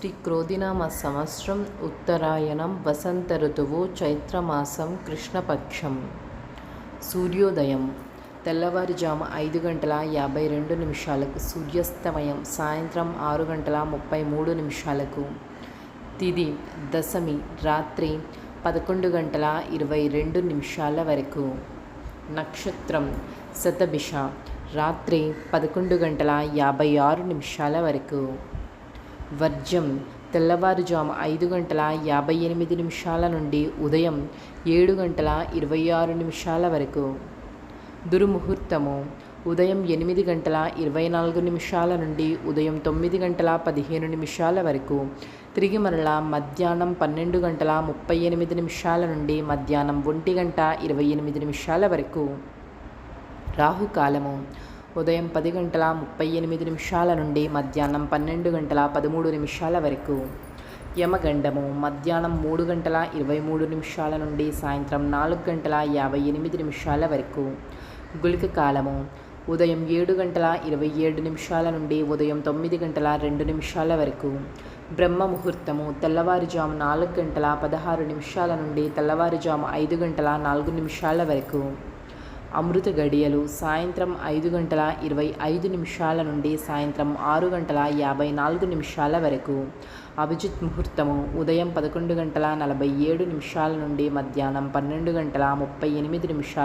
శ్రీ క్రోధినామ సంవత్సరం ఉత్తరాయణం వసంత ఋతువు చైత్రమాసం కృష్ణపక్షం. సూర్యోదయం తెల్లవారుజాము 5:52 సూర్యాస్తమయం సాయంత్రం 6:33. తిథి దశమి రాత్రి 11:22 వరకు. నక్షత్రం శతభిష రాత్రి 11:56 వరకు. వర్జ్యం తెల్లవారుజాము 5:58 నుండి ఉదయం 7:26 వరకు. దుర్ముహూర్తము ఉదయం 8:24 నుండి ఉదయం 9:15 వరకు. తిరిగి మరలా మధ్యాహ్నం 12:38 నుండి మధ్యాహ్నం 1:28 వరకు. రాహుకాలము ఉదయం 10:38 నుండి మధ్యాహ్నం 12:13 వరకు. యమగండము మధ్యాహ్నం 3:23 నుండి సాయంత్రం 4:58 వరకు. గుళిక కాలము ఉదయం 7:27 నుండి ఉదయం 9:02 వరకు. బ్రహ్మ ముహూర్తము తెల్లవారుజాము 4:16 నుండి తెల్లవారుజాము 5:04 వరకు. అమృత గడియలు సాయంత్రం 5:25 నుండి సాయంత్రం 6:54 వరకు. అభిజిత్ ముహూర్తము ఉదయం 11:47 నుండి మధ్యాహ్నం 12:38